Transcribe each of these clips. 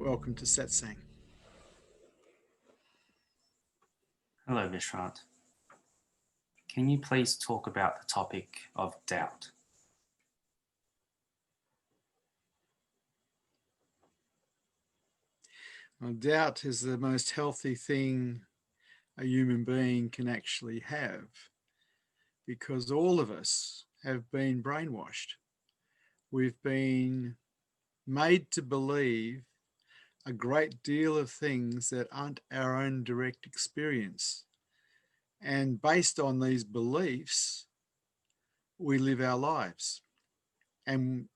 Welcome to Satsang. Hello, Vishrant. Can you please talk about the topic of doubt? Well, doubt is the most healthy thing a human being can actually have, because all of us have been brainwashed. We've been made to believe a great deal of things that aren't our own direct experience. And based on these beliefs, we live our lives. And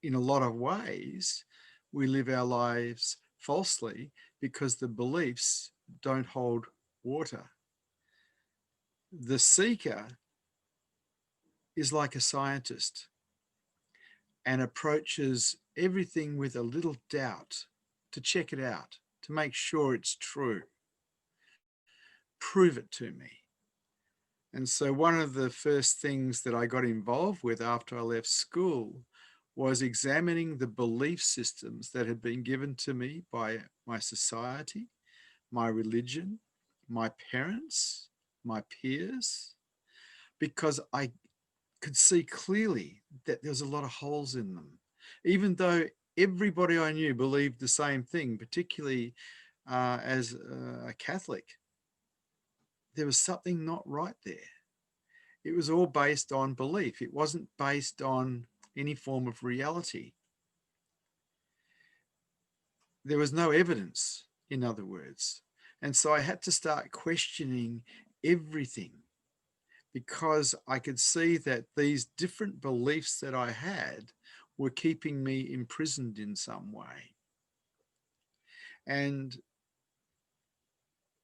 in a lot of ways, we live our lives falsely because the beliefs don't hold water. The seeker is like a scientist and approaches everything with a little doubt to check it out, to make sure it's true. Prove it to me. And so one of the first things that I got involved with after I left school was examining the belief systems that had been given to me by my society, my religion, my parents, my peers, because I could see clearly that there was a lot of holes in them. Even though everybody I knew believed the same thing, particularly as a Catholic, there was something not right there. It was all based on belief. It wasn't based on any form of reality. There was no evidence, in other words. And so I had to start questioning everything, because I could see that these different beliefs that I had were keeping me imprisoned in some way. And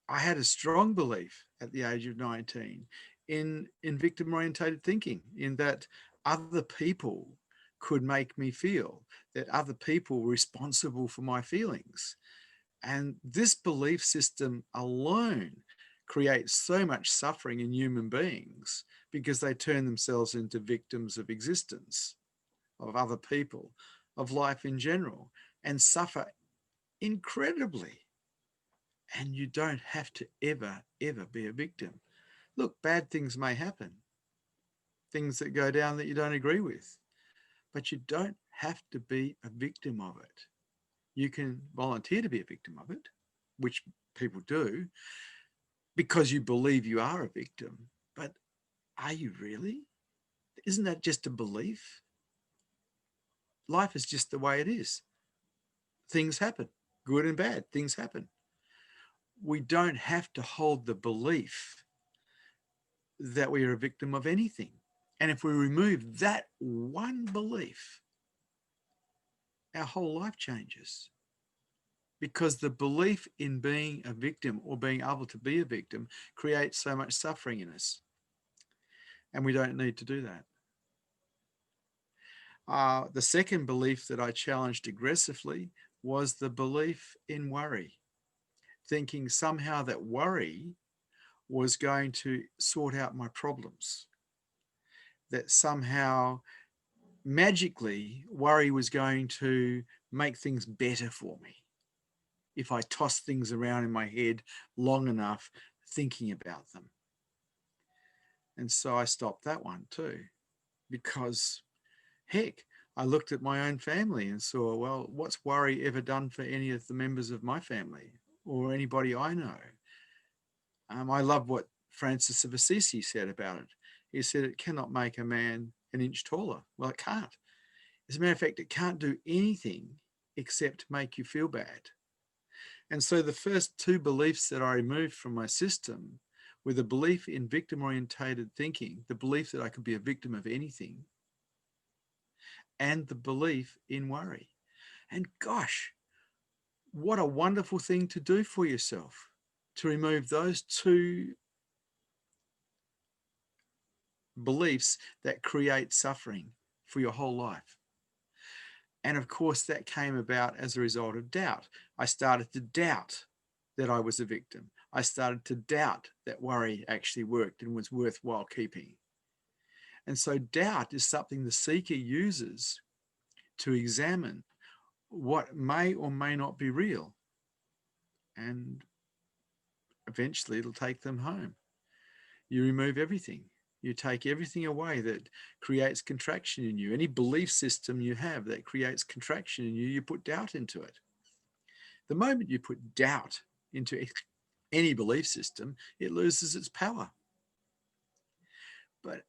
I had a strong belief at the age of 19 in victim-orientated thinking, in that other people could make me feel, that other people were responsible for my feelings. And this belief system alone creates so much suffering in human beings, because they turn themselves into victims of existence, of other people, of life in general, and suffer incredibly. And you don't have to ever be a victim. Look, bad things may happen, things that go down that you don't agree with, but you don't have to be a victim of it. You can volunteer to be a victim of it, which people do, because you believe you are a victim. But are you really? Isn't that just a belief? Life is just the way it is. Things happen, good and bad, things happen. We don't have to hold the belief that we are a victim of anything. And if we remove that one belief, our whole life changes. Because the belief in being a victim, or being able to be a victim, creates so much suffering in us. And we don't need to do that. The second belief that I challenged aggressively was the belief in worry, thinking somehow that worry was going to sort out my problems, that somehow magically worry was going to make things better for me if I toss things around in my head long enough thinking about them. And so I stopped that one too, because heck, I looked at my own family and saw, well, what's worry ever done for any of the members of my family or anybody I know? I love what Francis of Assisi said about it. He said it cannot make a man an inch taller. Well, it can't. As a matter of fact, it can't do anything except make you feel bad. And so the first two beliefs that I removed from my system were the belief in victim-orientated thinking, the belief that I could be a victim of anything, and the belief in worry. And gosh, what a wonderful thing to do for yourself, to remove those two beliefs that create suffering for your whole life. And of course, that came about as a result of doubt. I started to doubt that I was a victim. I started to doubt that worry actually worked and was worthwhile keeping. And so doubt is something the seeker uses to examine what may or may not be real. And eventually it'll take them home. You remove everything. You take everything away that creates contraction in you. Any belief system you have that creates contraction in you, you put doubt into it. The moment you put doubt into any belief system, it loses its power. But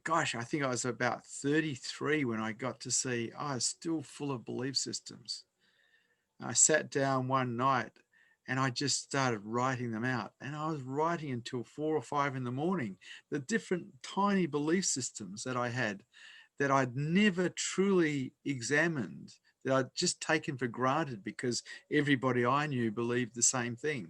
gosh, I think I was about 33 when I got to see I was still full of belief systems. I sat down one night and I just started writing them out. And I was writing until 4 or 5 in the morning, the different tiny belief systems that I had that I'd never truly examined, that I'd just taken for granted because everybody I knew believed the same thing.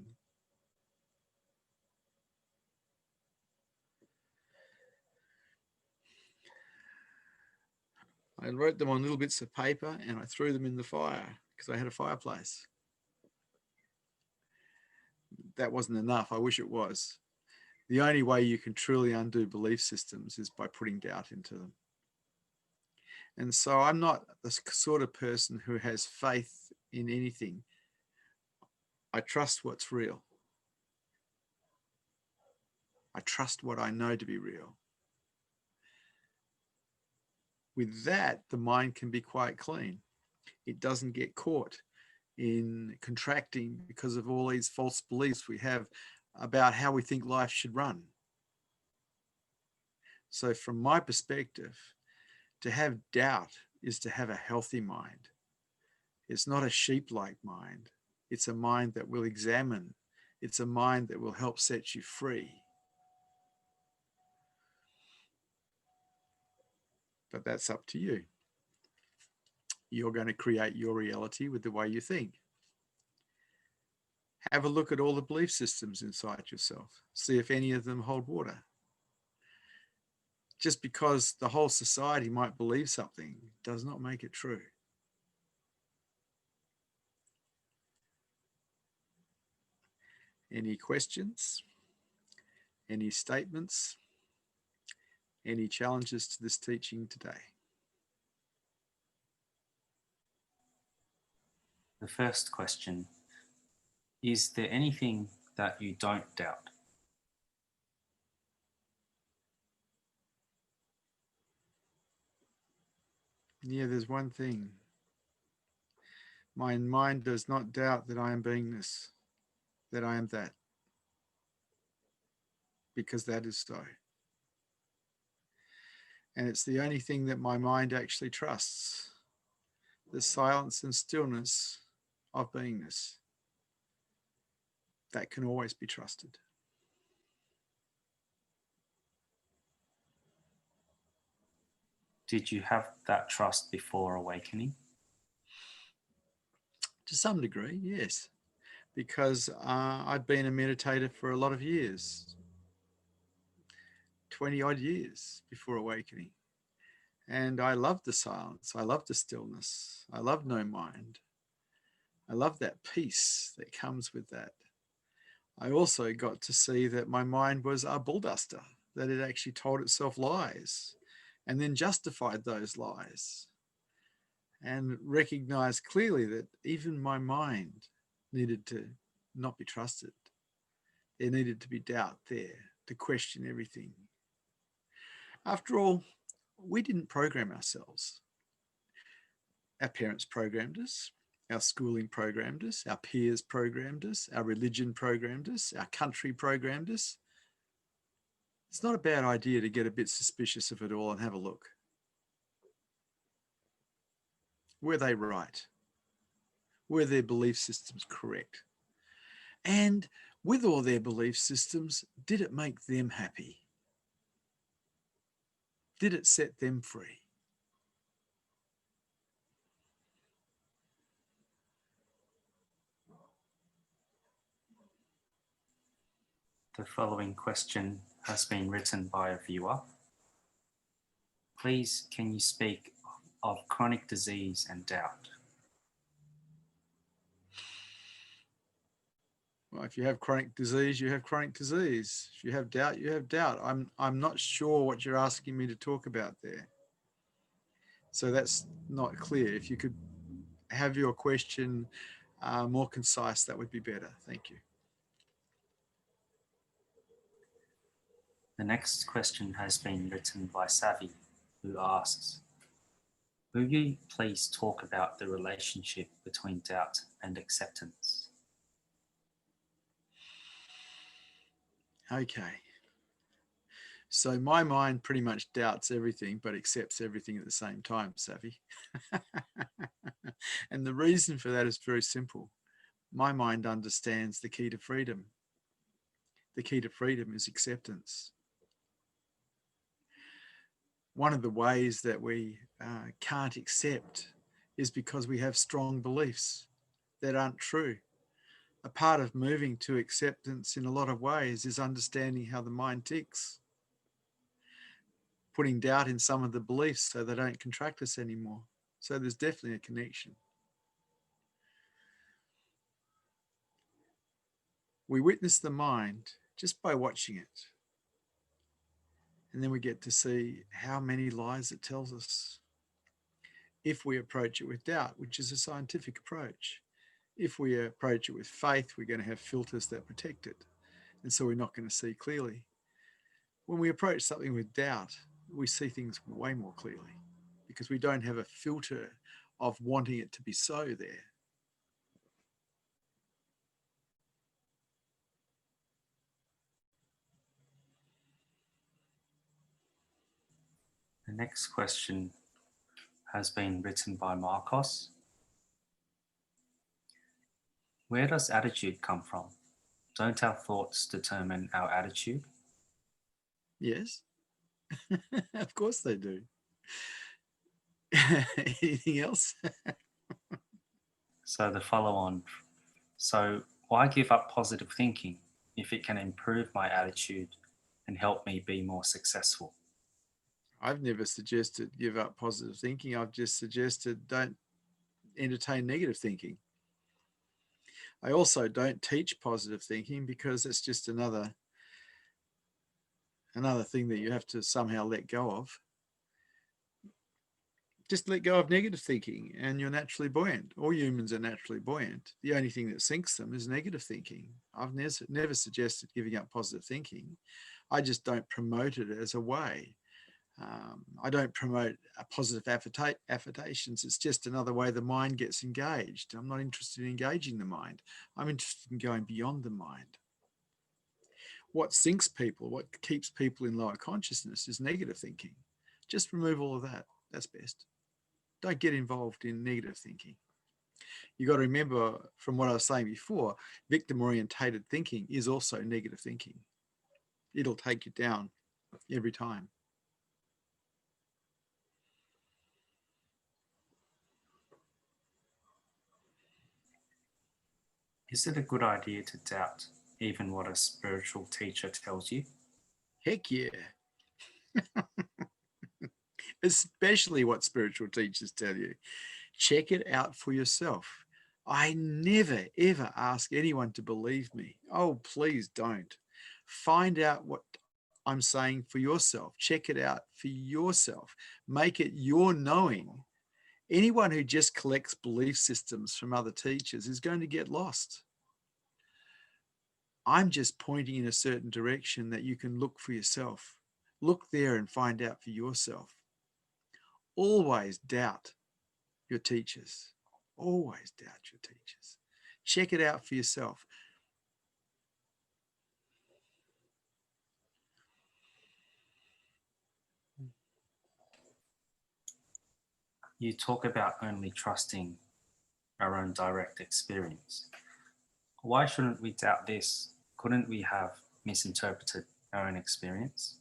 I wrote them on little bits of paper and I threw them in the fire because I had a fireplace. That wasn't enough. I wish it was. The only way you can truly undo belief systems is by putting doubt into them. And so I'm not the sort of person who has faith in anything. I trust what's real. I trust what I know to be real. With that, the mind can be quite clean. It doesn't get caught in contracting because of all these false beliefs we have about how we think life should run. So from my perspective, to have doubt is to have a healthy mind. It's not a sheep-like mind. It's a mind that will examine. It's a mind that will help set you free. But that's up to you. You're going to create your reality with the way you think. Have a look at all the belief systems inside yourself. See if any of them hold water. Just because the whole society might believe something does not make it true. Any questions? Any statements? Any challenges to this teaching today? The first question, is there anything that you don't doubt? Yeah, there's one thing. My mind does not doubt that I am beingness, that I am that, because that is so. And it's the only thing that my mind actually trusts, the silence and stillness of beingness. That can always be trusted. Did you have that trust before awakening? To some degree, yes, because I'd been a meditator for a lot of years, 20 odd years before awakening. And I loved the silence. I loved the stillness. I loved no mind. I loved that peace that comes with that. I also got to see that my mind was a bullduster, that it actually told itself lies and then justified those lies, and recognized clearly that even my mind needed to not be trusted. There needed to be doubt there to question everything. After all, we didn't program ourselves. Our parents programmed us, our schooling programmed us, our peers programmed us, our religion programmed us, our country programmed us. It's not a bad idea to get a bit suspicious of it all and have a look. Were they right? Were their belief systems correct? And with all their belief systems, did it make them happy? Did it set them free? The following question has been written by a viewer. Please, can you speak of chronic disease and doubt? Well, if you have chronic disease, you have chronic disease. If you have doubt, you have doubt. I'm not sure what you're asking me to talk about there. So that's not clear. If you could have your question more concise, that would be better. Thank you. The next question has been written by Savvy, who asks, will you please talk about the relationship between doubt and acceptance? Okay. So my mind pretty much doubts everything, but accepts everything at the same time, Savvy. And the reason for that is very simple. My mind understands the key to freedom. The key to freedom is acceptance. One of the ways that we can't accept is because we have strong beliefs that aren't true. A part of moving to acceptance in a lot of ways is understanding how the mind ticks, putting doubt in some of the beliefs so they don't contract us anymore. So there's definitely a connection. We witness the mind just by watching it. And then we get to see how many lies it tells us. If we approach it with doubt, which is a scientific approach, if we approach it with faith, we're going to have filters that protect it. And so we're not going to see clearly. When we approach something with doubt, we see things way more clearly because we don't have a filter of wanting it to be so there. The next question has been written by Marcos. Where does attitude come from? Don't our thoughts determine our attitude? Yes, of course they do. Anything else? So the follow-on. So why give up positive thinking if it can improve my attitude and help me be more successful? I've never suggested give up positive thinking. I've just suggested don't entertain negative thinking. I also don't teach positive thinking because it's just another thing that you have to somehow let go of. Just let go of negative thinking and you're naturally buoyant. All humans are naturally buoyant. The only thing that sinks them is negative thinking. I've never suggested giving up positive thinking. I just don't promote it as a way. I don't promote positive affirmations. It's just another way the mind gets engaged. I'm not interested in engaging the mind. I'm interested in going beyond the mind. What sinks people, what keeps people in lower consciousness is negative thinking. Just remove all of that. That's best. Don't get involved in negative thinking. You've got to remember from what I was saying before, victim-orientated thinking is also negative thinking. It'll take you down every time. Is it a good idea to doubt even what a spiritual teacher tells you? Heck yeah. Especially what spiritual teachers tell you. Check it out for yourself. I never, ever ask anyone to believe me. Oh, please don't. Find out what I'm saying for yourself. Check it out for yourself. Make it your knowing. Anyone who just collects belief systems from other teachers is going to get lost. I'm just pointing in a certain direction that you can look for yourself. Look there and find out for yourself. Always doubt your teachers. Always doubt your teachers. Check it out for yourself. You talk about only trusting our own direct experience. Why shouldn't we doubt this? Couldn't we have misinterpreted our own experience?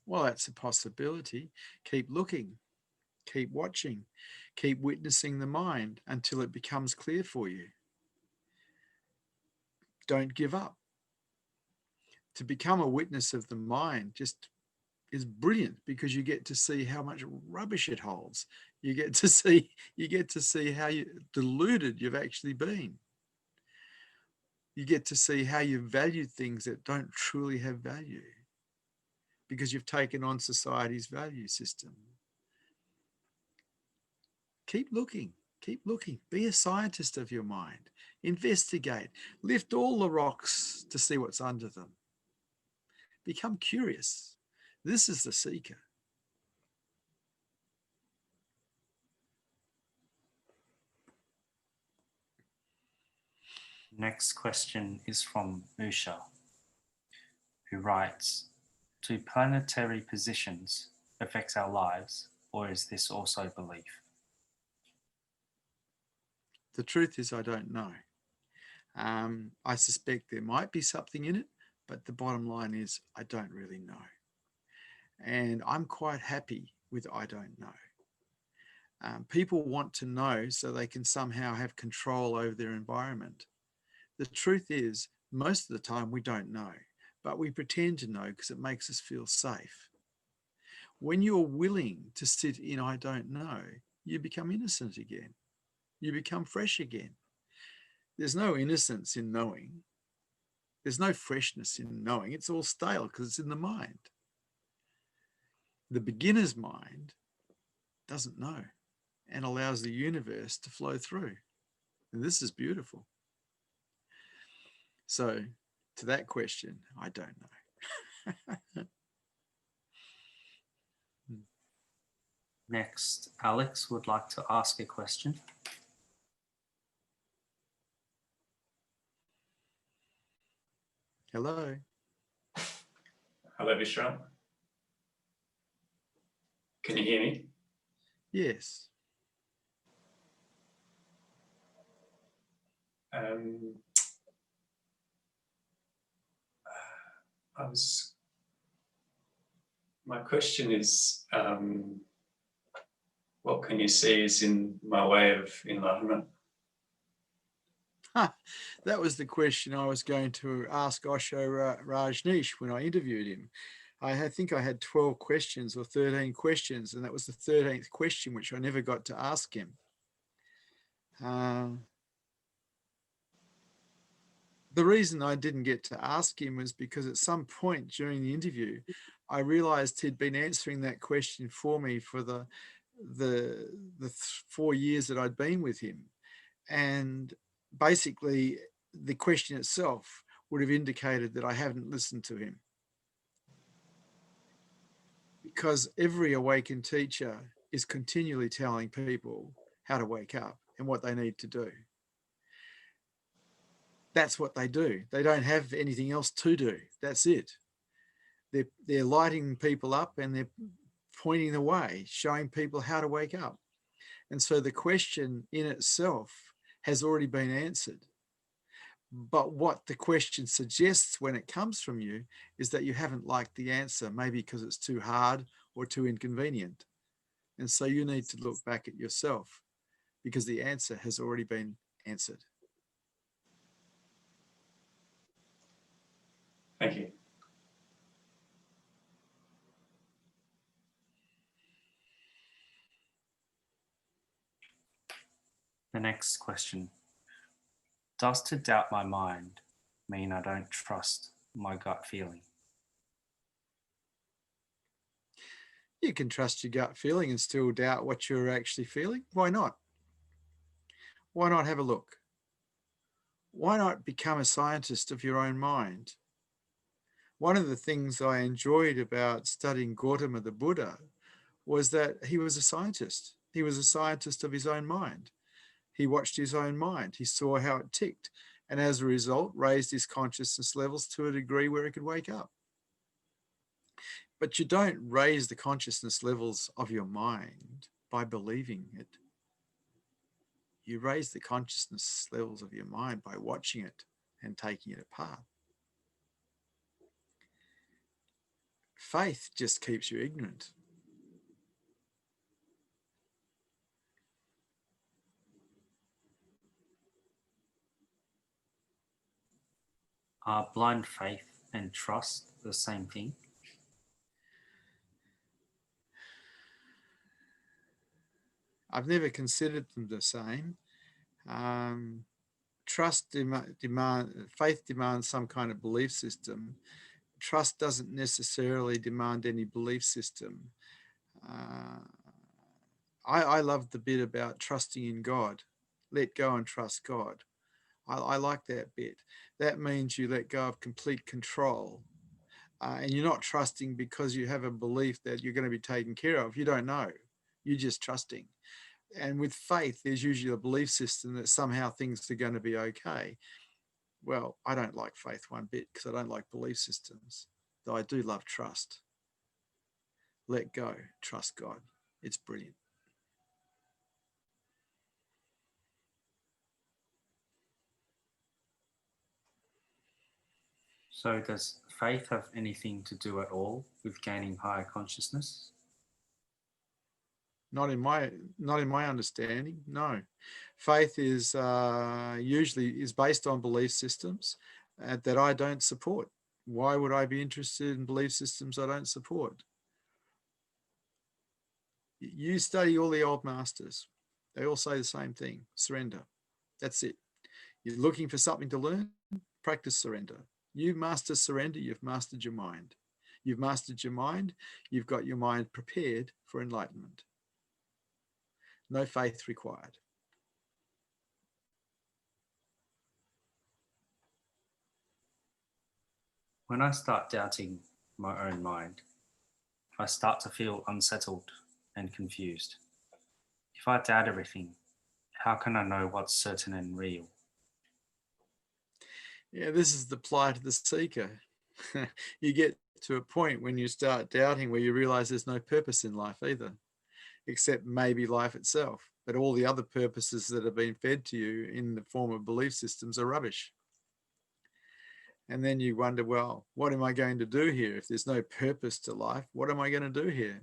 Well, that's a possibility. Keep looking, keep watching, keep witnessing the mind until it becomes clear for you. Don't give up. To become a witness of the mind just is brilliant because you get to see how much rubbish it holds. You get to see how deluded you've actually been. You get to see how you valued things that don't truly have value because you've taken on society's value system. Keep looking. Keep looking. Be a scientist of your mind. Investigate. Lift all the rocks to see what's under them. Become curious. This is the seeker. Next question is from Usha, who writes, do planetary positions affect our lives, or is this also belief? The truth is, I don't know. I suspect there might be something in it, but the bottom line is I don't really know. And I'm quite happy with I don't know. People want to know so they can somehow have control over their environment. The truth is, most of the time we don't know, but we pretend to know because it makes us feel safe. When you're willing to sit in I don't know, you become innocent again. You become fresh again. There's no innocence in knowing. There's no freshness in knowing. It's all stale because it's in the mind. The beginner's mind doesn't know and allows the universe to flow through. And this is beautiful. So to that question, I don't know. Next, Alex would like to ask a question. Hello. Hello, Vishrant. Can you hear me? Yes. My question is, what can you see is in my way of enlightenment? That was the question I was going to ask Osho Rajneesh when I interviewed him. I think I had 12 questions or 13 questions, and that was the 13th question, which I never got to ask him. The reason I didn't get to ask him was because at some point during the interview, I realized he'd been answering that question for me for the 4 years that I'd been with him. And basically, the question itself would have indicated that I haven't listened to him. Because every awakened teacher is continually telling people how to wake up and what they need to do. That's what they do. They don't have anything else to do. That's it. They're lighting people up and they're pointing the way, showing people how to wake up. And so the question in itself has already been answered. But what the question suggests when it comes from you is that you haven't liked the answer, maybe because it's too hard or too inconvenient. And so you need to look back at yourself because the answer has already been answered. Thank you. The next question. Does to doubt my mind mean I don't trust my gut feeling? You can trust your gut feeling and still doubt what you're actually feeling. Why not? Why not have a look? Why not become a scientist of your own mind? One of the things I enjoyed about studying Gautama the Buddha was that he was a scientist. He was a scientist of his own mind. He watched his own mind. He saw how it ticked. And as a result, raised his consciousness levels to a degree where he could wake up. But you don't raise the consciousness levels of your mind by believing it. You raise the consciousness levels of your mind by watching it and taking it apart. Faith just keeps you ignorant. Are blind faith and trust the same thing? I've never considered them the same. Faith demands some kind of belief system. Trust doesn't necessarily demand any belief system. I love the bit about trusting in God. Let go and trust God. I like that bit. That means you let go of complete control. And you're not trusting because you have a belief that you're going to be taken care of. You don't know. You're just trusting. And with faith, there's usually a belief system that somehow things are going to be okay. Well, I don't like faith one bit because I don't like belief systems, though I do love trust. Let go, trust God. It's brilliant. So does faith have anything to do at all with gaining higher consciousness? Not in my understanding. No, faith is usually is based on belief systems that I don't support. Why would I be interested in belief systems I don't support? You study all the old masters. They all say the same thing: surrender. That's it. You're looking for something to learn, practice surrender. You master surrender, you've mastered your mind. You've mastered your mind, you've got your mind prepared for enlightenment. No faith required. When I start doubting my own mind, I start to feel unsettled and confused. If I doubt everything, how can I know what's certain and real? Yeah, this is the plight of the seeker. You get to a point when you start doubting where you realize there's no purpose in life either, except maybe life itself. But all the other purposes that have been fed to you in the form of belief systems are rubbish. And then you wonder, well, what am I going to do here? If there's no purpose to life, what am I going to do here?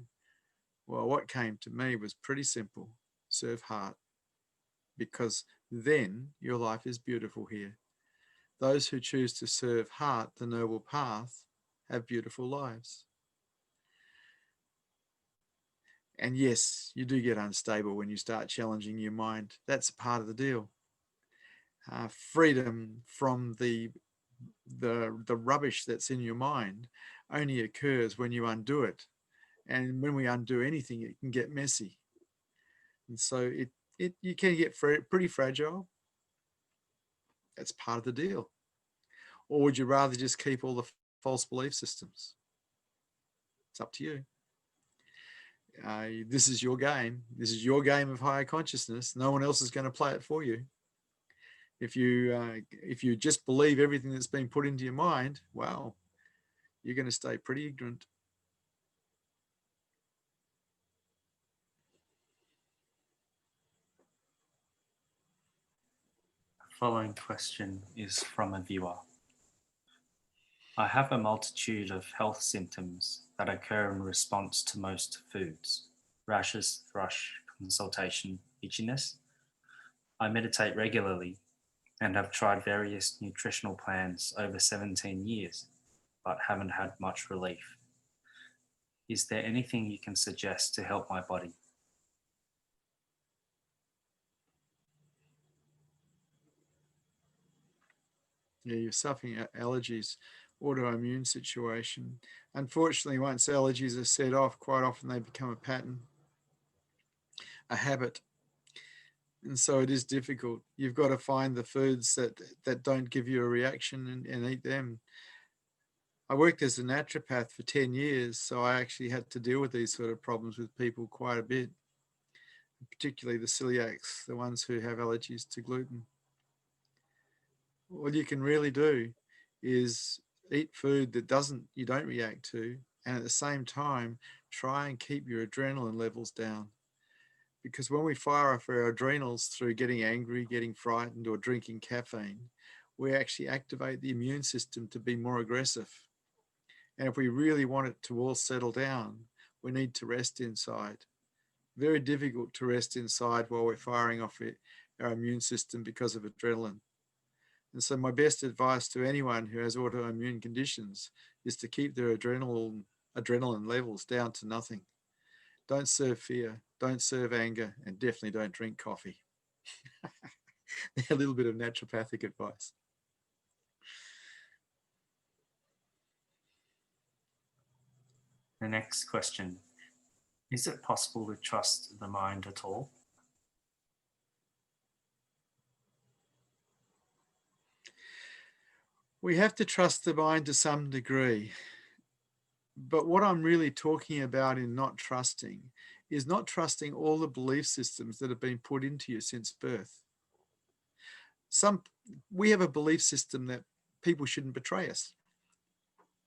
Well, what came to me was pretty simple: serve heart, because then your life is beautiful here. Those who choose to serve heart, the noble path, have beautiful lives. And yes, you do get unstable when you start challenging your mind. That's a part of the deal. Freedom from the rubbish that's in your mind only occurs when you undo it. And when we undo anything, it can get messy. And so you can get pretty fragile. That's part of the deal. Or would you rather just keep all the false belief systems? It's up to you. This is your game. This is your game of higher consciousness. No one else is going to play it for you. If you just believe everything that's been put into your mind, well, you're going to stay pretty ignorant. The following question is from a viewer. I have a multitude of health symptoms that occur in response to most foods: rashes, thrush, consultation, itchiness. I meditate regularly and have tried various nutritional plans over 17 years, but haven't had much relief. Is there anything you can suggest to help my body? Yeah, you're suffering allergies, autoimmune situation. Unfortunately, once allergies are set off, quite often they become a pattern, a habit. And so it is difficult. You've got to find the foods that don't give you a reaction and eat them. I worked as a naturopath for 10 years, so I actually had to deal with these sort of problems with people quite a bit, particularly the celiacs, the ones who have allergies to gluten. All you can really do is eat food that you don't react to, and at the same time, try and keep your adrenaline levels down. Because when we fire off our adrenals through getting angry, getting frightened, or drinking caffeine, we actually activate the immune system to be more aggressive. And if we really want it to all settle down, we need to rest inside. Very difficult to rest inside while we're firing off our immune system because of adrenaline. And so my best advice to anyone who has autoimmune conditions is to keep their adrenaline levels down to nothing. Don't serve fear, don't serve anger, and definitely don't drink coffee. A little bit of naturopathic advice. The next question. Is it possible to trust the mind at all? We have to trust the mind to some degree. But what I'm really talking about in not trusting is not trusting all the belief systems that have been put into you since birth. We have a belief system that people shouldn't betray us.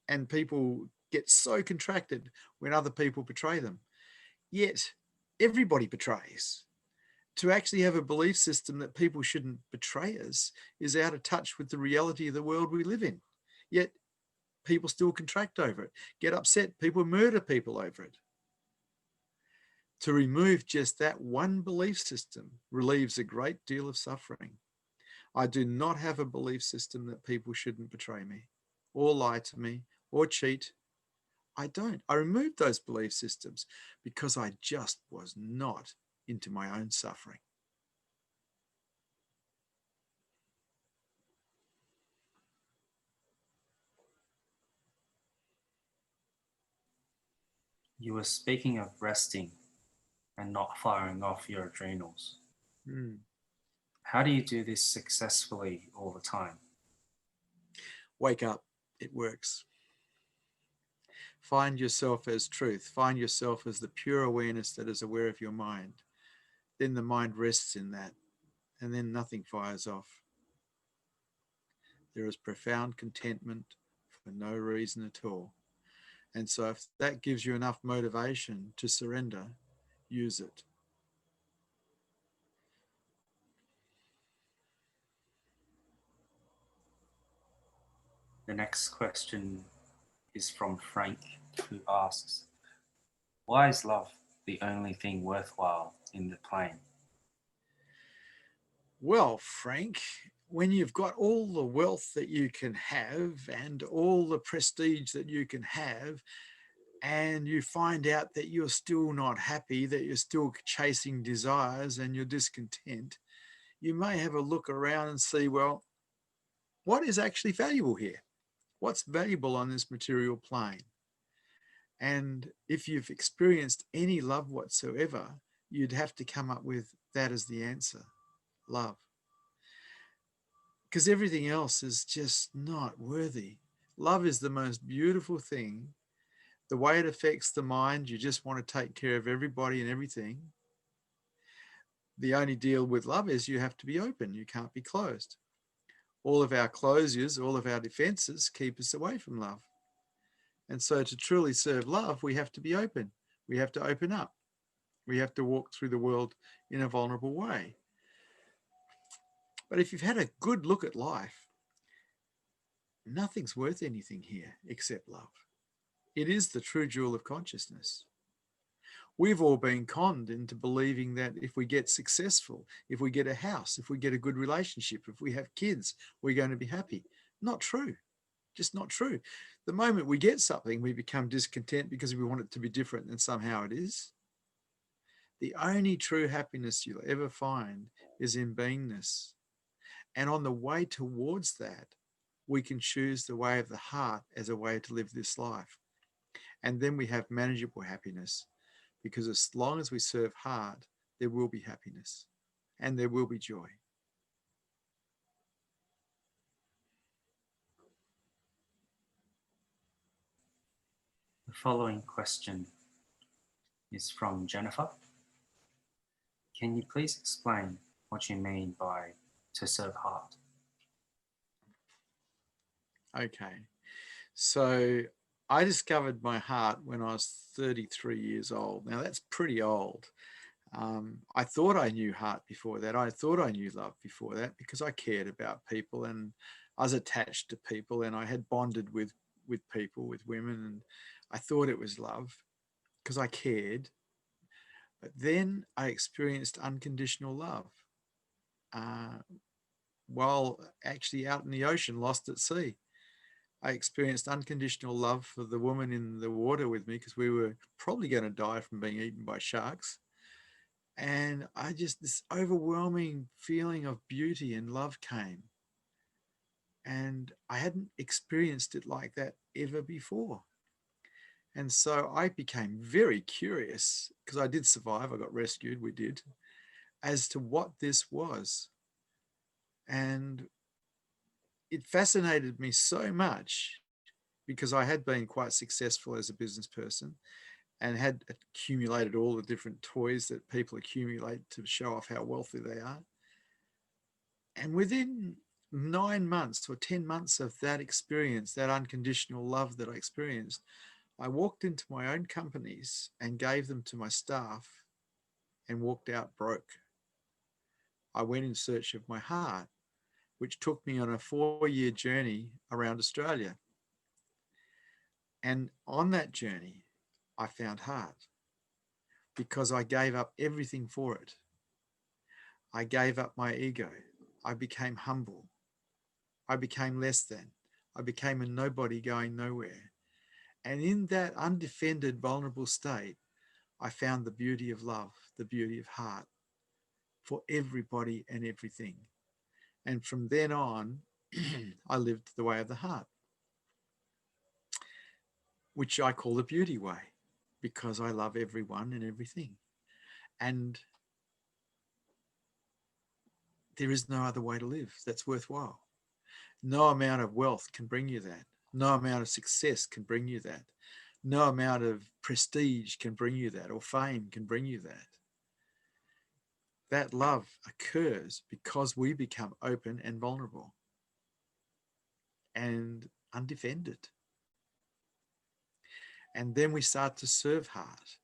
And people get so contracted when other people betray them. Yet everybody betrays. To actually have a belief system that people shouldn't betray us is out of touch with the reality of the world we live in. Yet people still contract over it, get upset, people murder people over it. To remove just that one belief system relieves a great deal of suffering. I do not have a belief system that people shouldn't betray me or lie to me or cheat. I don't. I removed those belief systems because I just was not into my own suffering. You were speaking of resting and not firing off your adrenals. How do you do this successfully all the time? Wake up. It works. Find yourself as truth. Find yourself as the pure awareness that is aware of your mind. Then the mind rests in that, and then nothing fires off. There is profound contentment for no reason at all. And so if that gives you enough motivation to surrender, use it. The next question is from Frank, who asks, why is love the only thing worthwhile in the plane? Well, Frank, when you've got all the wealth that you can have and all the prestige that you can have, and you find out that you're still not happy, that you're still chasing desires and you're discontent, you may have a look around and see, well, what is actually valuable here? What's valuable on this material plane? And if you've experienced any love whatsoever, you'd have to come up with that as the answer, love. Because everything else is just not worthy. Love is the most beautiful thing. The way it affects the mind, you just want to take care of everybody and everything. The only deal with love is you have to be open. You can't be closed. All of our closures, all of our defenses keep us away from love. And so to truly serve love, we have to be open. We have to open up. We have to walk through the world in a vulnerable way. But if you've had a good look at life, nothing's worth anything here except love. It is the true jewel of consciousness. We've all been conned into believing that if we get successful, if we get a house, if we get a good relationship, if we have kids, we're going to be happy. Not true. Just not true. The moment we get something, we become discontent because we want it to be different than somehow it is. The only true happiness you'll ever find is in beingness. And on the way towards that, we can choose the way of the heart as a way to live this life. And then we have manageable happiness, because as long as we serve hard, there will be happiness and there will be joy. The following question is from Jennifer. Can you please explain what you mean by to serve hard? Okay. So I discovered my heart when I was 33 years old. Now that's pretty old. I thought I knew heart before that. I thought I knew love before that because I cared about people and I was attached to people and I had bonded with people, with women, and I thought it was love because I cared. But then I experienced unconditional love while actually out in the ocean, lost at sea. I experienced unconditional love for the woman in the water with me because we were probably going to die from being eaten by sharks. And this overwhelming feeling of beauty and love came. And I hadn't experienced it like that ever before. And so I became very curious, because I did survive, I got rescued, we did, as to what this was. And it fascinated me so much, because I had been quite successful as a business person and had accumulated all the different toys that people accumulate to show off how wealthy they are. And within 9 months or 10 months of that experience, that unconditional love that I experienced, I walked into my own companies and gave them to my staff and walked out broke. I went in search of my heart, which took me on a 4-year journey around Australia. And on that journey, I found heart because I gave up everything for it. I gave up my ego. I became humble. I became less than. I became a nobody going nowhere. And in that undefended, vulnerable state, I found the beauty of love, the beauty of heart for everybody and everything. And from then on, I lived the way of the heart, which I call the beauty way, because I love everyone and everything. And there is no other way to live that's worthwhile. No amount of wealth can bring you that. No amount of success can bring you that. No amount of prestige can bring you that, or fame can bring you that. That love occurs because we become open and vulnerable and undefended. And then we start to serve heart.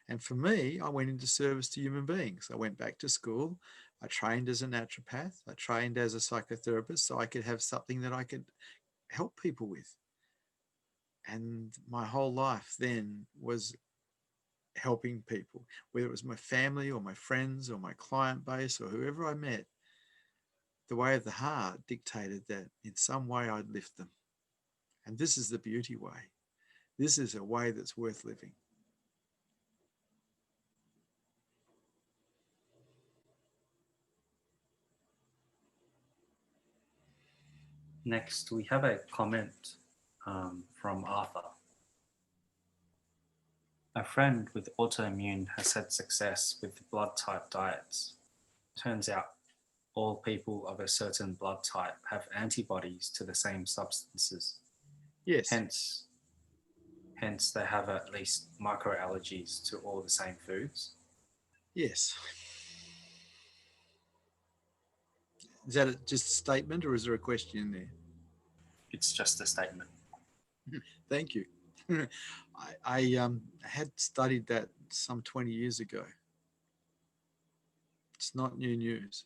And for me, I went into service to human beings. I went back to school. I trained as a naturopath. I trained as a psychotherapist so I could have something that I could help people with. And my whole life then was helping people, whether it was my family or my friends or my client base or whoever I met. The way of the heart dictated that in some way I'd lift them. And this is the beauty way. This is a way that's worth living. Next, we have a comment from Arthur. A friend with autoimmune has had success with blood type diets. Turns out all people of a certain blood type have antibodies to the same substances. Yes. Hence they have at least microallergies to all the same foods. Yes. Is that just a statement or is there a question in there? It's just a statement. Thank you. I had studied that some 20 years ago. It's not new news.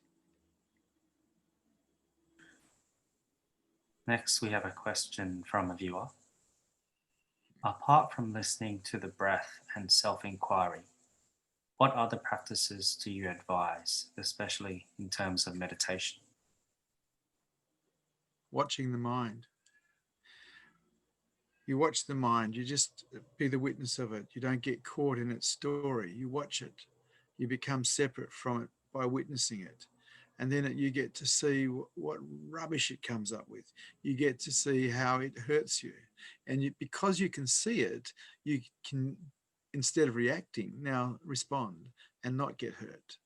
Next, we have a question from a viewer. Apart from listening to the breath and self-inquiry, what other practices do you advise, especially in terms of meditation? Watching the mind. You watch the mind, you just be the witness of it. You don't get caught in its story. You watch it. You become separate from it by witnessing it. And then you get to see what rubbish it comes up with. You get to see how it hurts you. And because you can see it, you can, instead of reacting, now respond and not get hurt.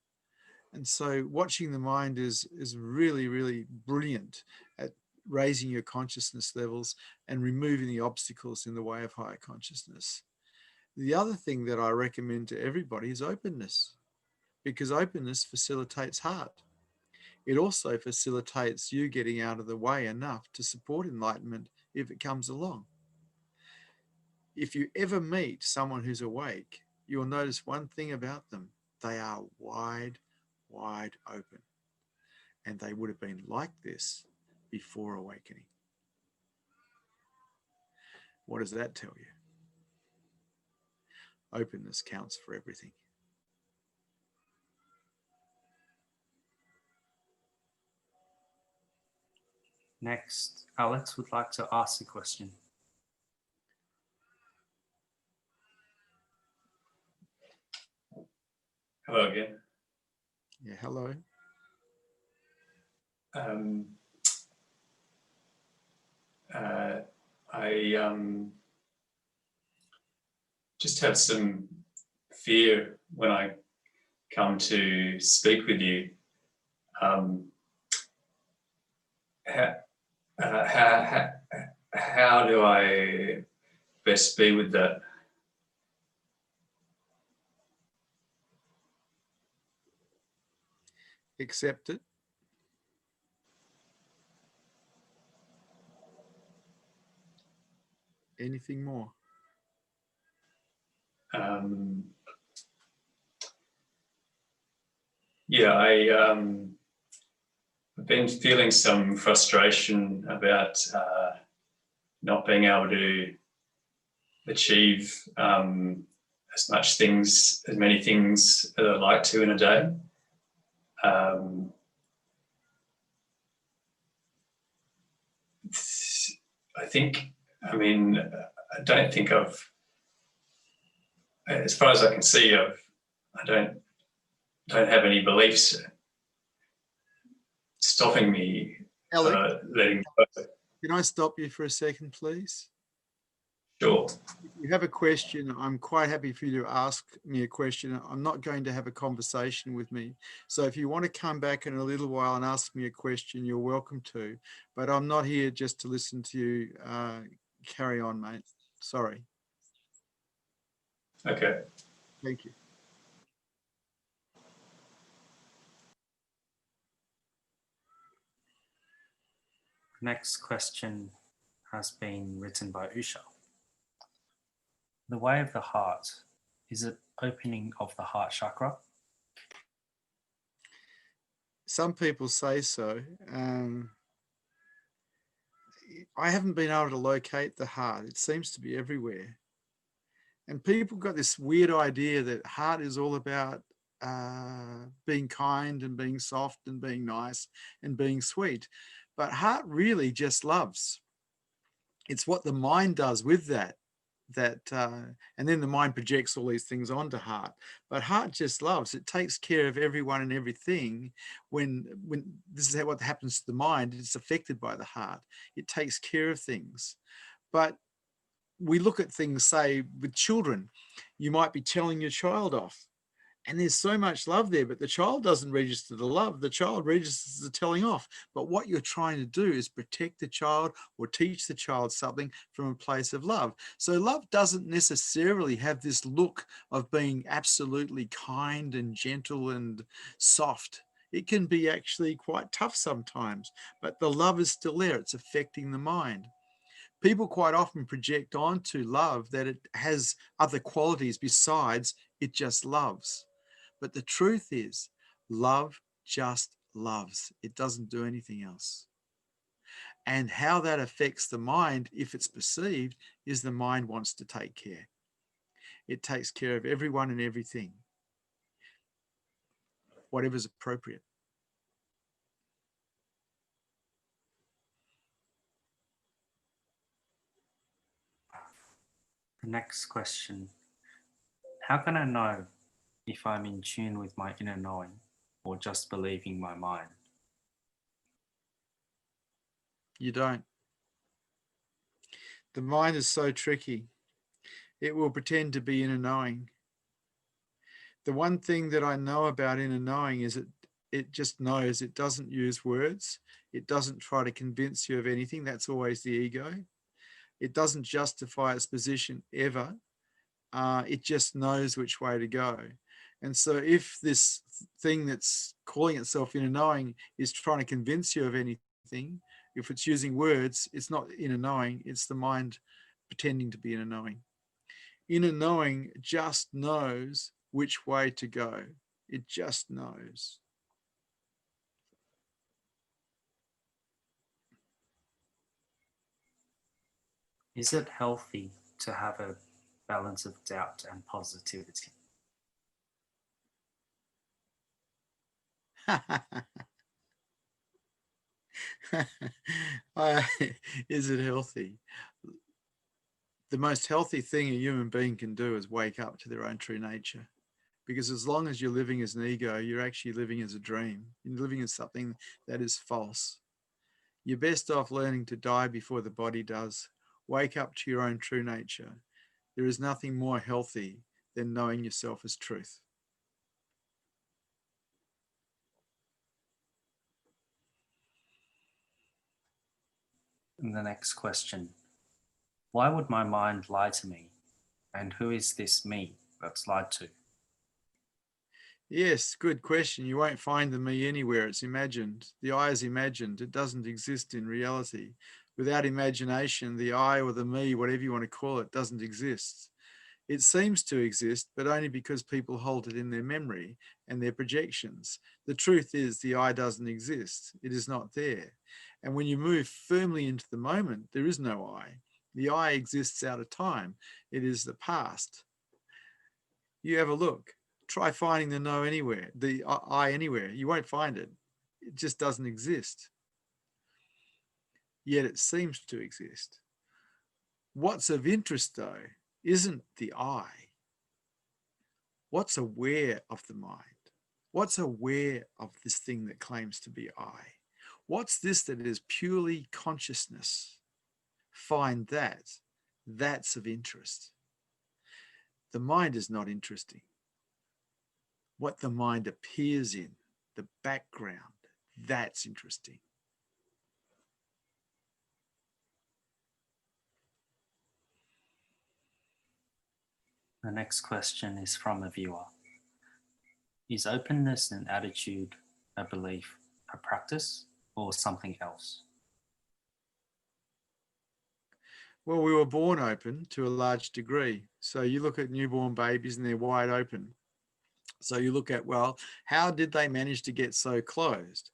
And so watching the mind is really, really brilliant at raising your consciousness levels and removing the obstacles in the way of higher consciousness. The other thing that I recommend to everybody is openness, because openness facilitates heart. It also facilitates you getting out of the way enough to support enlightenment if it comes along. If you ever meet someone who's awake, you'll notice one thing about them. They are wide, wide open. And they would have been like this before awakening. What does that tell you? Openness counts for everything. Next, Alex would like to ask a question. Hello again. Yeah, hello. I just have some fear when I come to speak with you. How do I best be with that? Accept it. Anything more? Yeah, I've been feeling some frustration about not being able to achieve as many things as I'd like to in a day. I don't think as far as I can see, I don't have any beliefs stopping me letting go. Can I stop you for a second, please? Sure. If you have a question, I'm quite happy for you to ask me a question. I'm not going to have a conversation with me. So if you want to come back in a little while and ask me a question, you're welcome to. But I'm not here just to listen to you. Carry on, mate. Sorry. Okay. Thank you. Next question has been written by Usha. The way of the heart, is it opening of the heart chakra? Some people say so. I haven't been able to locate the heart. It seems to be everywhere. And people got this weird idea that heart is all about being kind and being soft and being nice and being sweet. But heart really just loves. It's what the mind does with that. And then the mind projects all these things onto heart. But heart just loves. It takes care of everyone and everything. When this is what happens to the mind, it's affected by the heart. It takes care of things. But we look at things, say, with children, you might be telling your child off, and there's so much love there, but the child doesn't register the love. The child registers the telling off. But what you're trying to do is protect the child or teach the child something from a place of love. So love doesn't necessarily have this look of being absolutely kind and gentle and soft. It can be actually quite tough sometimes, but the love is still there. It's affecting the mind. People quite often project onto love that it has other qualities besides it just loves. But the truth is, love just loves. It doesn't do anything else. And how that affects the mind, if it's perceived, is the mind wants to take care. It takes care of everyone and everything, whatever's appropriate. The next question, how can I know if I'm in tune with my inner knowing or just believing my mind? You don't. The mind is so tricky. It will pretend to be inner knowing. The one thing that I know about inner knowing is it just knows. It doesn't use words. It doesn't try to convince you of anything. That's always the ego. It doesn't justify its position ever. It just knows which way to go. And so if this thing that's calling itself inner knowing is trying to convince you of anything, if it's using words, it's not inner knowing, it's the mind pretending to be inner knowing. Inner knowing just knows which way to go. It just knows. Is it healthy to have a balance of doubt and positivity? Is it healthy? The most healthy thing a human being can do is wake up to their own true nature. Because as long as you're living as an ego, you're actually living as a dream. You're living as something that is false. You're best off learning to die before the body does. Wake up to your own true nature. There is nothing more healthy than knowing yourself as truth. And the next question, why would my mind lie to me? And who is this me that's lied to? Yes, good question. You won't find the me anywhere. It's imagined. The I is imagined. It doesn't exist in reality. Without imagination, the I or the me, whatever you want to call it, doesn't exist. It seems to exist, but only because people hold it in their memory and their projections. The truth is the I doesn't exist. It is not there. And when you move firmly into the moment, there is no I. The I exists out of time. It is the past. You have a look. Try finding the no anywhere, the I anywhere. You won't find it. It just doesn't exist. Yet it seems to exist. What's of interest, though, isn't the I. What's aware of the mind? What's aware of this thing that claims to be I? What's this that is purely consciousness? Find that. That's of interest. The mind is not interesting. What the mind appears in, the background, that's interesting. The next question is from a viewer. Is openness an attitude, a belief, a practice, or something else? Well, we were born open to a large degree. So you look at newborn babies and they're wide open. So you look at, well, how did they manage to get so closed?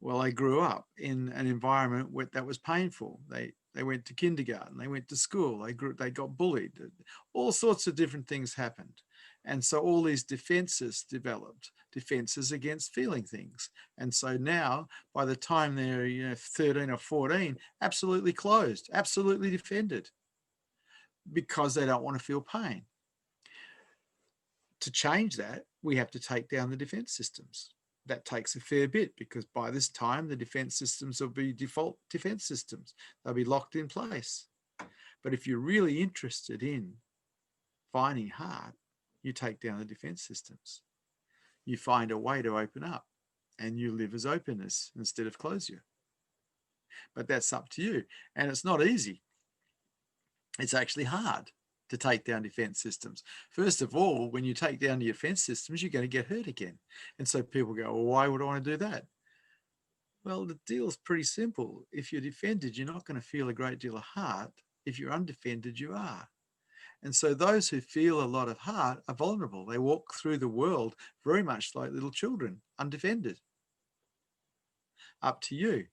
Well, they grew up in an environment that was painful. They went to kindergarten, they went to school, they got bullied. All sorts of different things happened. And so all these defenses developed, defenses against feeling things. And so now, by the time they're 13 or 14, absolutely closed, absolutely defended, because they don't want to feel pain. To change that, we have to take down the defense systems. That takes a fair bit, because by this time, the defense systems will be default defense systems. They'll be locked in place. But if you're really interested in finding heart, you take down the defense systems. You find a way to open up, and you live as openness instead of closure. But that's up to you. And it's not easy. It's actually hard to take down defense systems. First of all, when you take down the defense systems, you're going to get hurt again. And so people go, well, why would I want to do that? Well, the deal's pretty simple. If you're defended, you're not going to feel a great deal of heart. If you're undefended, you are. And so those who feel a lot of heart are vulnerable. They walk through the world very much like little children, undefended. Up to you.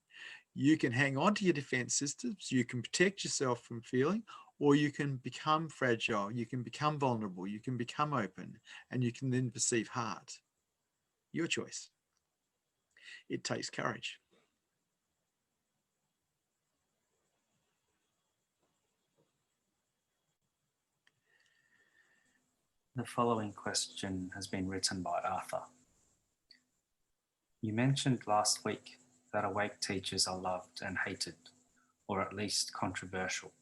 You can hang on to your defense systems. You can protect yourself from feeling, or you can become fragile. You can become vulnerable. You can become open, and you can then perceive heart. Your choice. It takes courage. The following question has been written by Arthur. You mentioned last week that awake teachers are loved and hated, or at least controversial.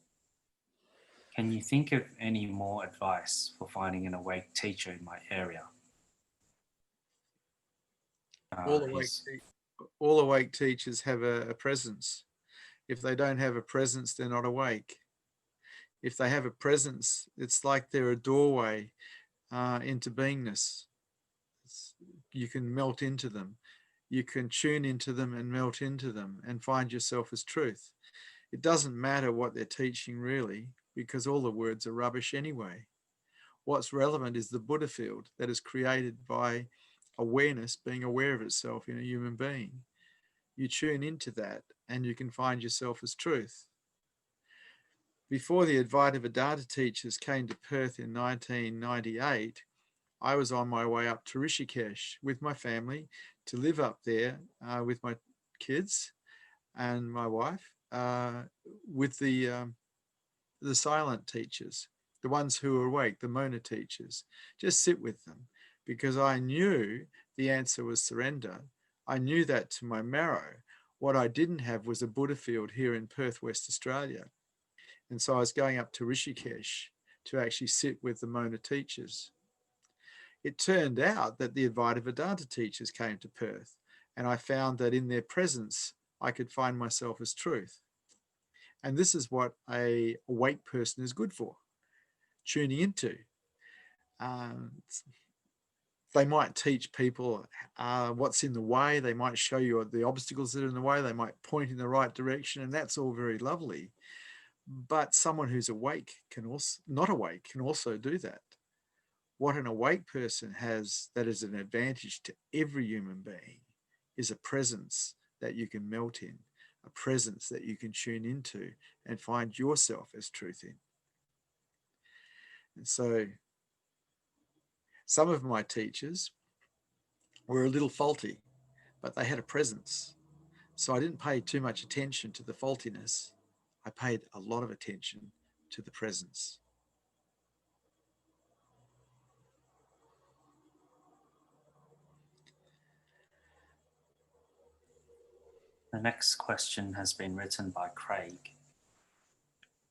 Can you think of any more advice for finding an awake teacher in my area? All awake teachers have a presence. If they don't have a presence, they're not awake. If they have a presence, it's like they're a doorway into beingness. You can melt into them. You can tune into them and melt into them and find yourself as truth. It doesn't matter what they're teaching really, because all the words are rubbish anyway. What's relevant is the Buddha field that is created by awareness being aware of itself in a human being. You tune into that and you can find yourself as truth. Before the Advaita Vedanta teachers came to Perth in 1998, I was on my way up to Rishikesh with my family to live up there with my kids and my wife, with the silent teachers, the ones who are awake, the Mona teachers. Just sit with them, because I knew the answer was surrender. I knew that to my marrow. What I didn't have was a Buddha field here in Perth, West Australia. And so I was going up to Rishikesh to actually sit with the Mona teachers. It turned out that the Advaita Vedanta teachers came to Perth, and I found that in their presence, I could find myself as truth. And this is what a awake person is good for, tuning into. They might teach people what's in the way. They might show you the obstacles that are in the way. They might point in the right direction, and that's all very lovely. But someone who's awake can also, not awake, can also do that. What an awake person has that is an advantage to every human being is a presence that you can melt in, a presence that you can tune into and find yourself as truth in. And so some of my teachers were a little faulty, but they had a presence. So I didn't pay too much attention to the faultiness. I paid a lot of attention to the presence. The next question has been written by Craig.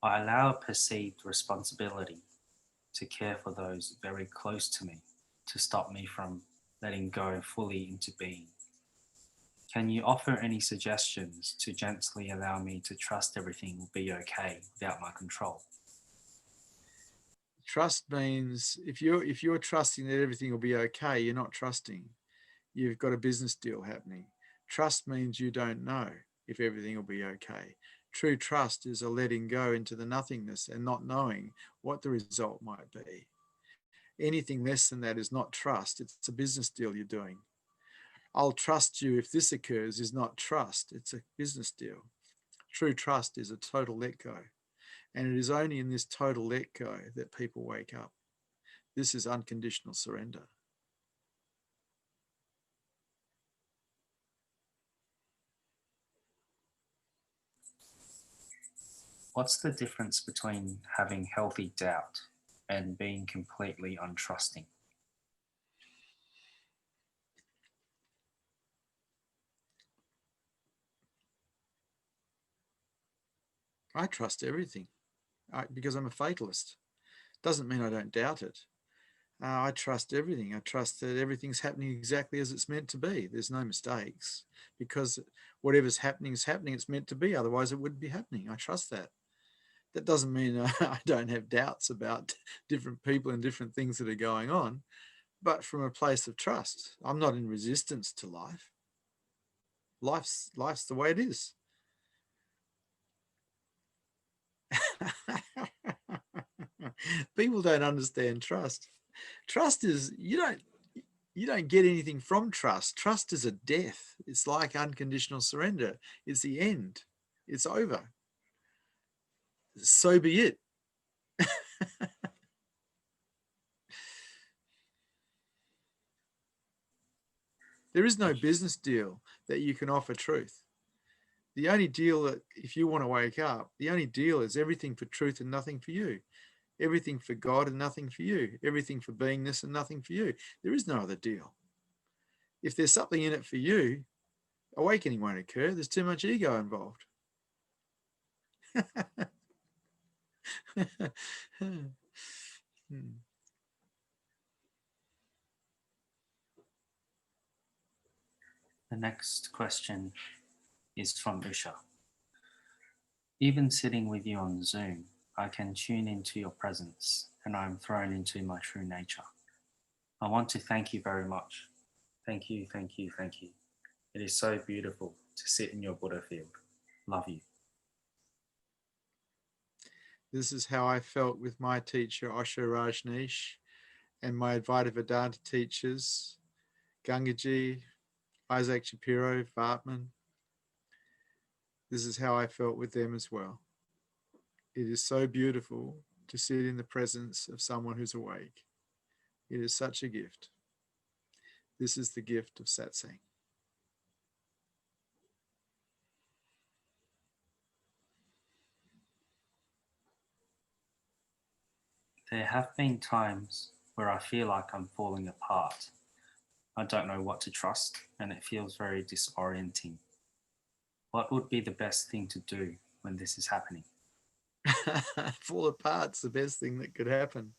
I allow a perceived responsibility to care for those very close to me to stop me from letting go fully into being. Can you offer any suggestions to gently allow me to trust everything will be okay without my control? Trust means if you're trusting that everything will be okay, you're not trusting. You've got a business deal happening. Trust means you don't know if everything will be okay. True trust is a letting go into the nothingness and not knowing what the result might be. Anything less than that is not trust. It's a business deal you're doing. I'll trust you if this occurs is not trust. It's a business deal. True trust is a total let go. And it is only in this total let go that people wake up. This is unconditional surrender. What's the difference between having healthy doubt and being completely untrusting? I trust everything because I'm a fatalist. Doesn't mean I don't doubt it. I trust everything. I trust that everything's happening exactly as it's meant to be. There's no mistakes because whatever's happening is happening. It's meant to be. Otherwise, it wouldn't be happening. I trust that. That doesn't mean I don't have doubts about different people and different things that are going on, but from a place of trust. I'm not in resistance to life. Life's the way it is. People don't understand trust. Trust is you don't get anything from trust. Trust is a death. It's like unconditional surrender. It's the end. It's over. So be it. There is no business deal that you can offer truth. The only deal that if you want to wake up, the only deal is everything for truth and nothing for you. Everything for God and nothing for you. Everything for beingness and nothing for you. There is no other deal. If there's something in it for you, awakening won't occur. There's too much ego involved. The next question is from Usha. Even sitting with you on Zoom, I can tune into your presence and I'm thrown into my true nature. I want to thank you very much. Thank you, thank you, thank you. It is so beautiful to sit in your Buddha field. Love you. This is how I felt with my teacher, Osho Rajneesh, and my Advaita Vedanta teachers, Gangaji, Isaac Shapiro, Vartman. This is how I felt with them as well. It is so beautiful to sit in the presence of someone who's awake. It is such a gift. This is the gift of Satsang. There have been times where I feel like I'm falling apart. I don't know what to trust and it feels very disorienting. What would be the best thing to do when this is happening? Fall apart's the best thing that could happen.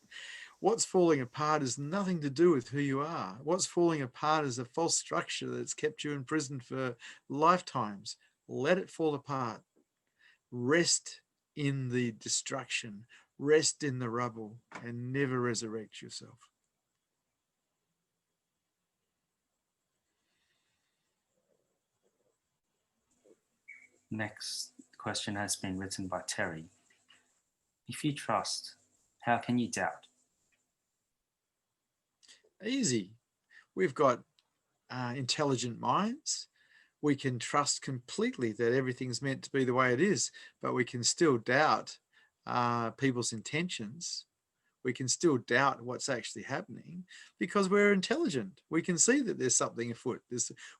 What's falling apart has nothing to do with who you are. What's falling apart is a false structure that's kept you in prison for lifetimes. Let it fall apart. Rest in the destruction, rest in the rubble, and never resurrect yourself. Next question has been written by Terry. If you trust, how can you doubt? Easy. We've got intelligent minds. We can trust completely that everything's meant to be the way it is, but we can still doubt people's intentions. We can still doubt what's actually happening because we're intelligent. We can see that there's something afoot.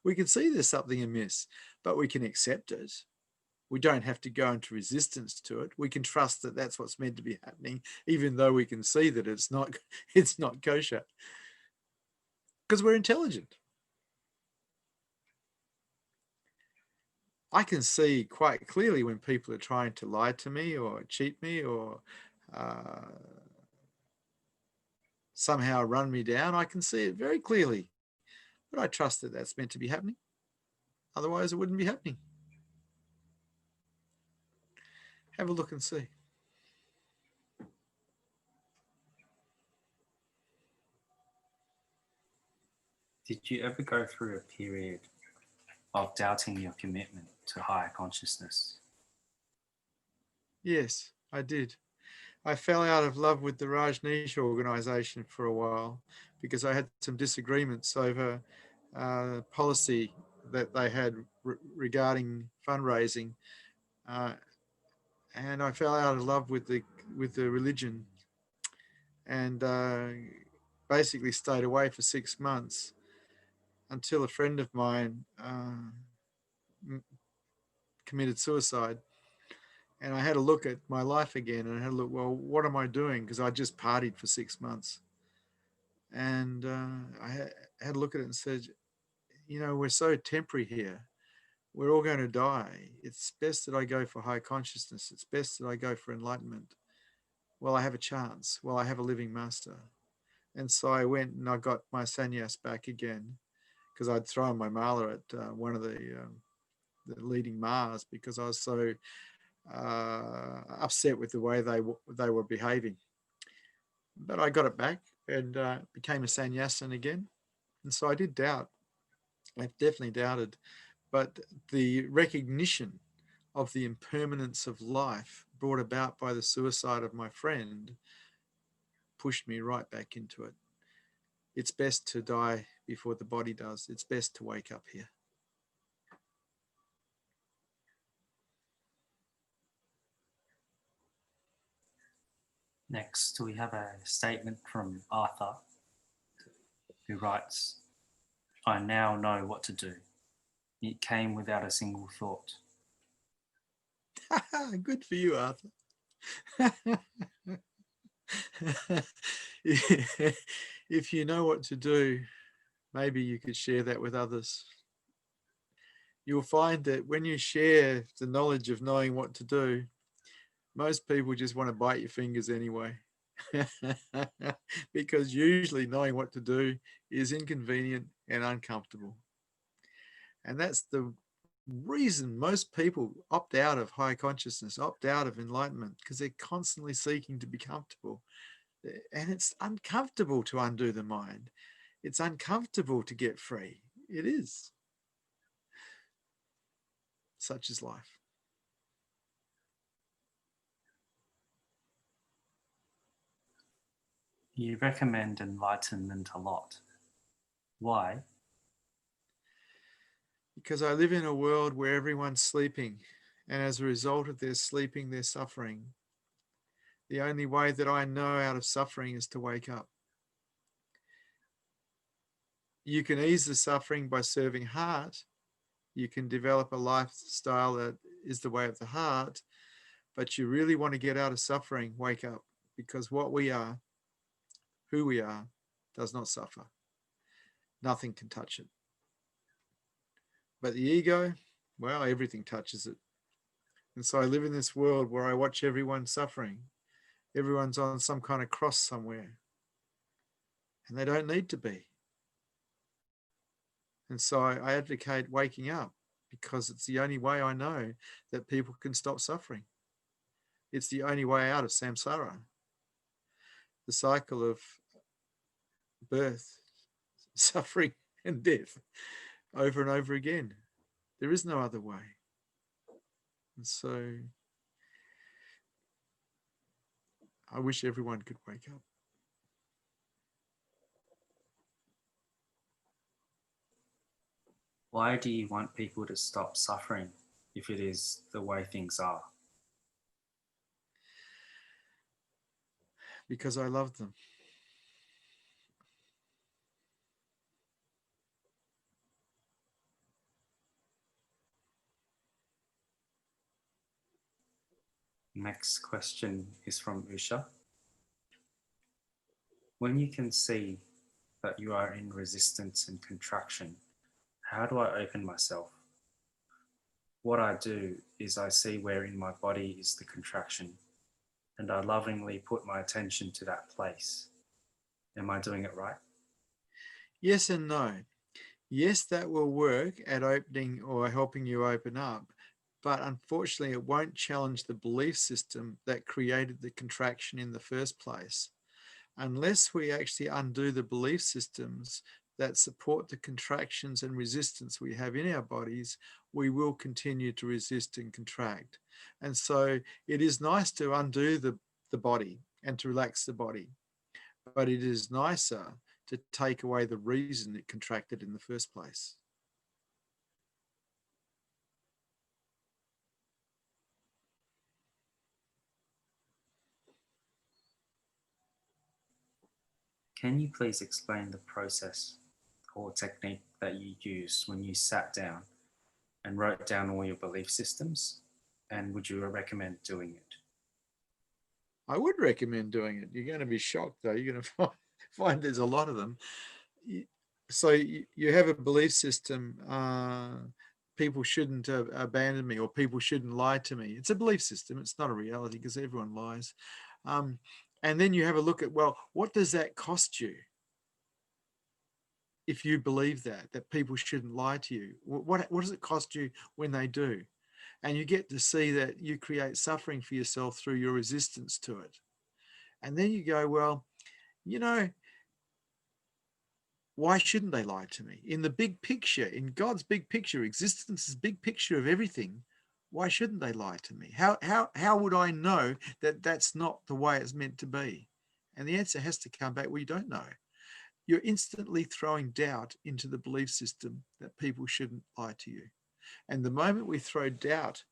We can see there's something amiss, but we can accept it. We don't have to go into resistance to it. We can trust that that's what's meant to be happening, even though we can see that it's not kosher, because we're intelligent. I can see quite clearly when people are trying to lie to me or cheat me or somehow run me down. I can see it very clearly, but I trust that that's meant to be happening. Otherwise, it wouldn't be happening. Have a look and see. Did you ever go through a period of doubting your commitment to higher consciousness? Yes, I did. I fell out of love with the Rajneesh organization for a while because I had some disagreements over policy that they had regarding fundraising, and I fell out of love with the religion, and basically stayed away for 6 months until a friend of mine committed suicide. And I had a look at my life again, and I had a look, well, what am I doing? Because I just partied for 6 months. And I had a look at it and said, we're so temporary here. We're all going to die. It's best that I go for high consciousness. It's best that I go for enlightenment. Well, I have a chance. Well, I have a living master. And so I went and I got my sannyas back again because I'd thrown my mala at one of the leading Mars because I was so upset with the way they were behaving. But I got it back and became a sannyasin again. And so I did doubt. I've definitely doubted. But the recognition of the impermanence of life brought about by the suicide of my friend pushed me right back into it. It's best to die before the body does. It's best to wake up here. Next, we have a statement from Arthur, who writes, I now know what to do. It came without a single thought. Good for you, Arthur. If you know what to do, maybe you could share that with others. You'll find that when you share the knowledge of knowing what to do, most people just want to bite your fingers anyway. Because usually knowing what to do is inconvenient and uncomfortable. And that's the reason most people opt out of high consciousness, opt out of enlightenment, because they're constantly seeking to be comfortable. And it's uncomfortable to undo the mind. It's uncomfortable to get free. It is. Such is life. You recommend enlightenment a lot. Why? Because I live in a world where everyone's sleeping, and as a result of their sleeping, they're suffering. The only way that I know out of suffering is to wake up. You can ease the suffering by serving heart. You can develop a lifestyle that is the way of the heart, but you really want to get out of suffering, wake up, because what we are, who we are, does not suffer. Nothing can touch it. But the ego, well, everything touches it. And so I live in this world where I watch everyone suffering. Everyone's on some kind of cross somewhere. And they don't need to be. And so I advocate waking up, because it's the only way I know that people can stop suffering. It's the only way out of samsara, the cycle of birth, suffering, and death over and over again. There is no other way. And so I wish everyone could wake up. Why do you want people to stop suffering if it is the way things are? Because I love them. Next question is from Usha. When you can see that you are in resistance and contraction, how do I open myself? What I do is I see where in my body is the contraction, and I lovingly put my attention to that place. Am I doing it right? Yes and no. Yes, that will work at opening or helping you open up, but unfortunately it won't challenge the belief system that created the contraction in the first place. Unless we actually undo the belief systems that support the contractions and resistance we have in our bodies, we will continue to resist and contract. And so it is nice to undo the body and to relax the body, but it is nicer to take away the reason it contracted in the first place. Can you please explain the process or technique that you used when you sat down and wrote down all your belief systems? And would you recommend doing it? I would recommend doing it. You're going to be shocked, though. You're going to find there's a lot of them. So you have a belief system, people shouldn't abandon me, or people shouldn't lie to me. It's a belief system. It's not a reality, because everyone lies. And then you have a look at, well, what does that cost you? If you believe that people shouldn't lie to you, what does it cost you when they do? And you get to see that you create suffering for yourself through your resistance to it. And then you go, well, you know, why shouldn't they lie to me? In the big picture, in God's big picture, existence's big picture of everything, why shouldn't they lie to me? How would I know that that's not the way it's meant to be? And the answer has to come back, well, you don't know. You're instantly throwing doubt into the belief system that people shouldn't lie to you. And the moment we throw doubt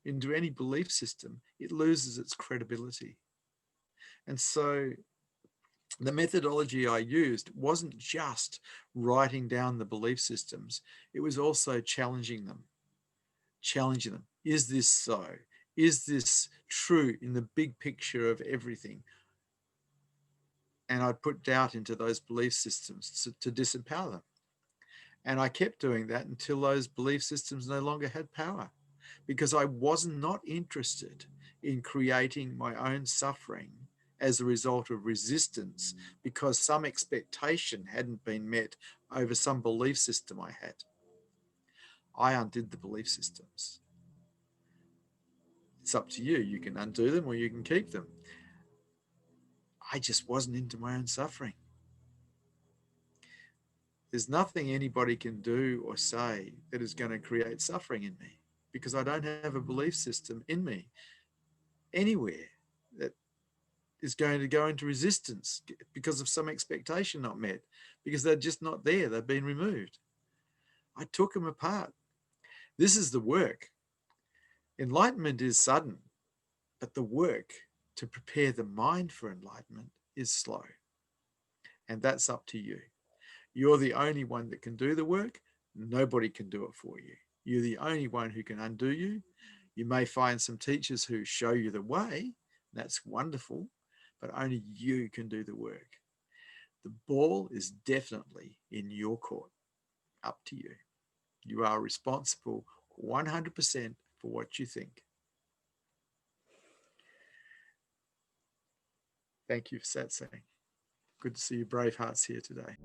into any belief system, it loses its credibility. And so the methodology I used wasn't just writing down the belief systems, it was also challenging them. Is this so? Is this true in the big picture of everything? And I'd put doubt into those belief systems to disempower them. And I kept doing that until those belief systems no longer had power, because I was not interested in creating my own suffering as a result of resistance because some expectation hadn't been met over some belief system I had. I undid the belief systems. It's up to you. You can undo them or you can keep them. I just wasn't into my own suffering. There's nothing anybody can do or say that is going to create suffering in me, because I don't have a belief system in me anywhere that is going to go into resistance because of some expectation not met, because they're just not there. They've been removed. I took them apart. This is the work. Enlightenment is sudden, but the work to prepare the mind for enlightenment is slow. And that's up to you. You're the only one that can do the work. Nobody can do it for you. You're the only one who can undo you. You may find some teachers who show you the way. That's wonderful, but only you can do the work. The ball is definitely in your court. Up to you. You are responsible 100% for what you think. Thank you for Satsang. Good to see you brave hearts here today.